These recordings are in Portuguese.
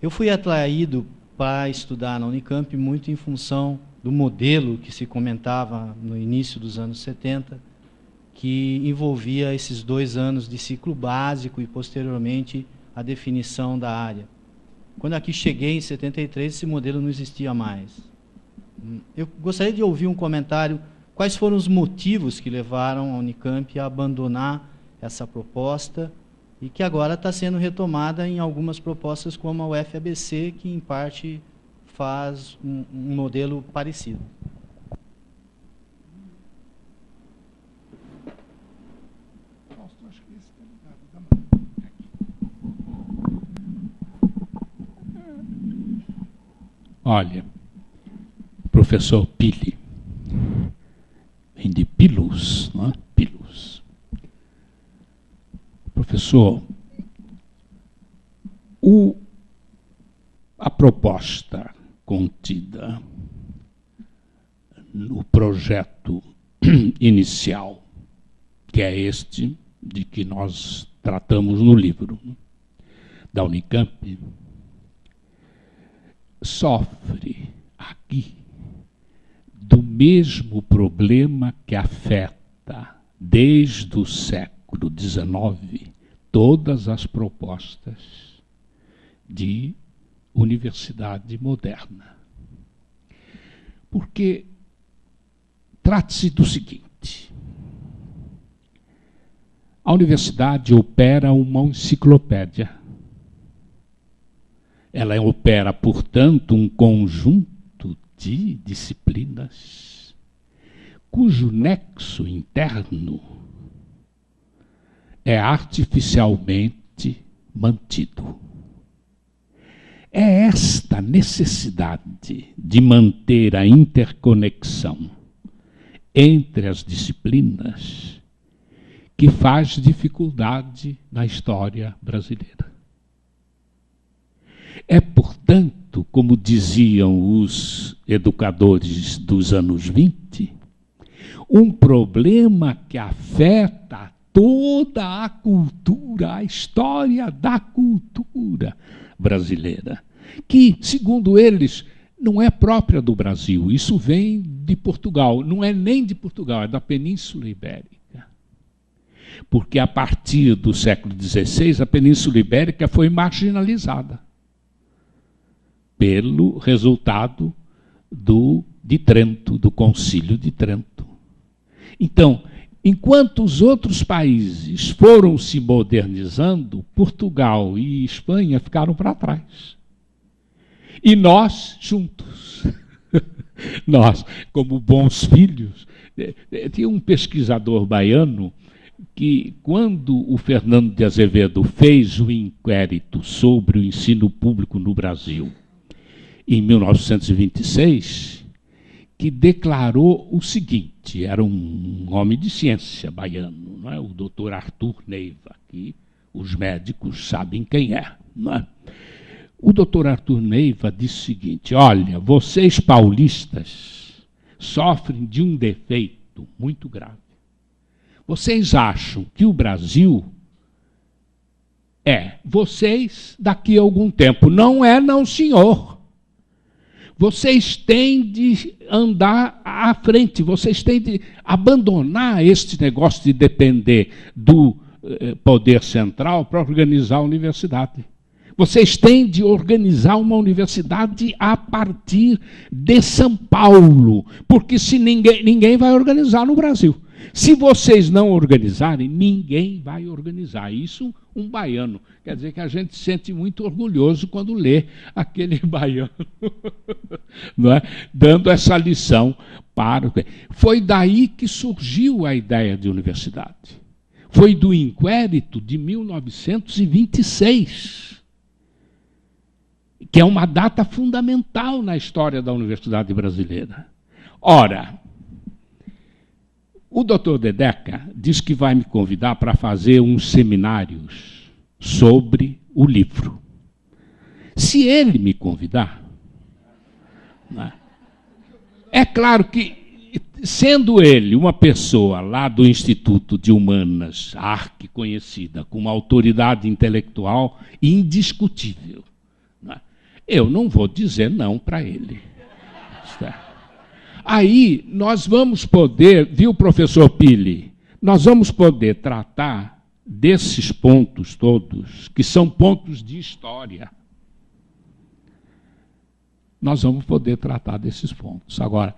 Eu fui atraído para estudar na Unicamp muito em função do modelo que se comentava no início dos anos 70, que envolvia esses 2 anos de ciclo básico e, posteriormente, a definição da área. Quando aqui cheguei, em 73, esse modelo não existia mais. Eu gostaria de ouvir um comentário, quais foram os motivos que levaram a Unicamp a abandonar essa proposta e que agora está sendo retomada em algumas propostas como a UFABC, que em parte faz um modelo parecido. Olha, professor Pili, vem de Pilus, não é? Pilus. Professor, a proposta contida no projeto inicial, que é este de que nós tratamos no livro, da Unicamp, sofre aqui do mesmo problema que afeta desde o século XIX todas as propostas de universidade moderna. Porque trata-se do seguinte: a universidade opera uma enciclopédia. Ela opera, portanto, um conjunto de disciplinas cujo nexo interno é artificialmente mantido. É esta necessidade de manter a interconexão entre as disciplinas que faz dificuldade na história brasileira. É, portanto, como diziam os educadores dos anos 20, um problema que afeta toda a cultura, a história da cultura brasileira, que, segundo eles, não é própria do Brasil. Isso vem de Portugal. Não é nem de Portugal, é da Península Ibérica. Porque, a partir do século XVI, a Península Ibérica foi marginalizada pelo resultado de Trento, do Concílio de Trento. Então, enquanto os outros países foram se modernizando, Portugal e Espanha ficaram para trás. E nós, juntos, nós, como bons filhos, tinha um pesquisador baiano que, quando o Fernando de Azevedo fez o inquérito sobre o ensino público no Brasil, em 1926, que declarou o seguinte: era um homem de ciência baiano, não é? O doutor Arthur Neiva, que os médicos sabem quem é, não é? O doutor Arthur Neiva disse o seguinte: olha, vocês paulistas sofrem de um defeito muito grave. Vocês acham que o Brasil é vocês daqui a algum tempo. Não é, não, senhor. Vocês têm de andar à frente, vocês têm de abandonar este negócio de depender do poder central para organizar a universidade. Vocês têm de organizar uma universidade a partir de São Paulo, porque se ninguém vai organizar no Brasil. Se vocês não organizarem, ninguém vai organizar. Isso, um baiano. Quer dizer que a gente se sente muito orgulhoso quando lê aquele baiano não é? Dando essa lição para... Foi daí que surgiu a ideia de universidade. Foi do inquérito de 1926, que é uma data fundamental na história da universidade brasileira. Ora, o doutor Dedeca diz que vai me convidar para fazer uns seminários sobre o livro. Se ele me convidar, né, é claro que, sendo ele uma pessoa lá do Instituto de Humanas, arquiconhecida, com uma autoridade intelectual indiscutível, Eu não vou dizer não para ele. Aí nós vamos poder, viu, professor Pili, nós vamos poder tratar desses pontos todos, que são pontos de história. Nós vamos poder tratar desses pontos. Agora,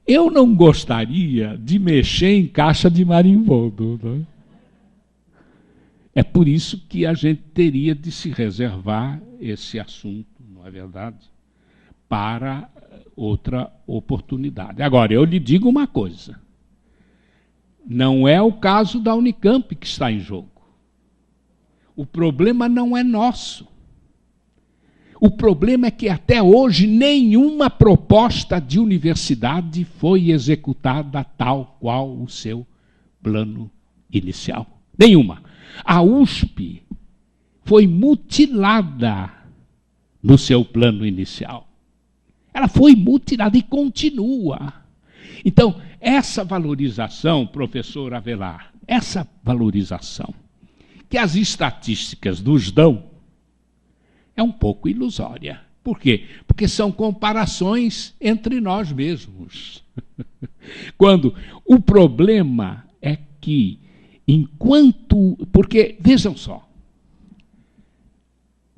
eu não gostaria de mexer em caixa de marimbondo, né? É por isso que a gente teria de se reservar esse assunto, não é verdade, para outra oportunidade. Agora, eu lhe digo uma coisa. Não é o caso da Unicamp que está em jogo. O problema não é nosso. O problema é que até hoje nenhuma proposta de universidade foi executada tal qual o seu plano inicial. Nenhuma. A USP foi mutilada no seu plano inicial. Ela foi mutilada e continua. Então, essa valorização, professor Avelar, essa valorização que as estatísticas nos dão é um pouco ilusória. Por quê? Porque são comparações entre nós mesmos. Quando o problema é que, enquanto... Porque, vejam só,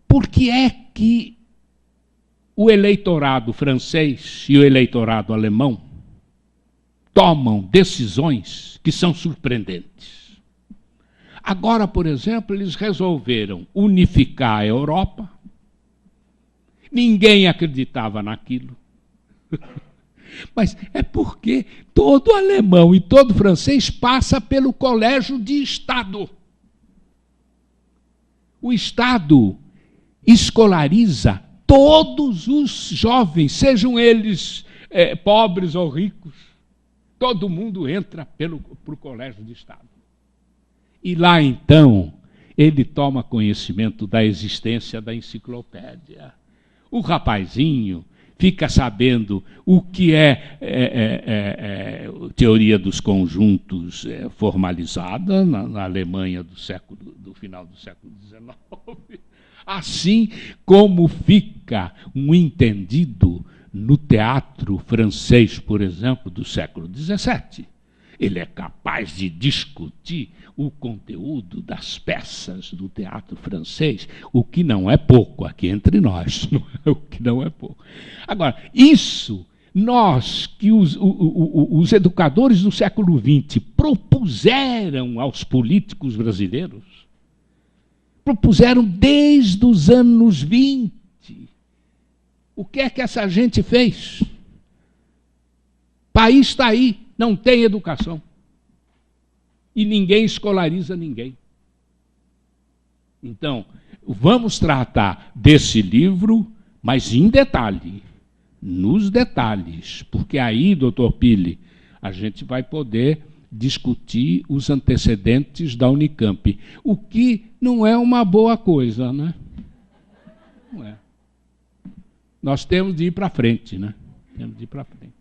por que é que o eleitorado francês e o eleitorado alemão tomam decisões que são surpreendentes? Agora, por exemplo, eles resolveram unificar a Europa. Ninguém acreditava naquilo. Mas é porque todo alemão e todo francês passa pelo colégio de Estado. O Estado escolariza todos os jovens, sejam eles pobres ou ricos. Todo mundo entra para o colégio de Estado. E lá, então, ele toma conhecimento da existência da enciclopédia. O rapazinho fica sabendo o que é teoria dos conjuntos formalizada na Alemanha do final do século XIX, assim como fica um entendido no teatro francês, por exemplo, do século XVII. Ele é capaz de discutir o conteúdo das peças do teatro francês, o que não é pouco aqui entre nós, o que não é pouco. Agora, isso, nós, que os educadores do século XX propuseram aos políticos brasileiros, propuseram desde os anos 20. O que é que essa gente fez? O país está aí. Não tem educação. E ninguém escolariza ninguém. Então, vamos tratar desse livro, mas em detalhe, nos detalhes, porque aí, doutor Pili, a gente vai poder discutir os antecedentes da Unicamp, o que não é uma boa coisa, né? Não é. Nós temos de ir para frente, né? Temos de ir para frente.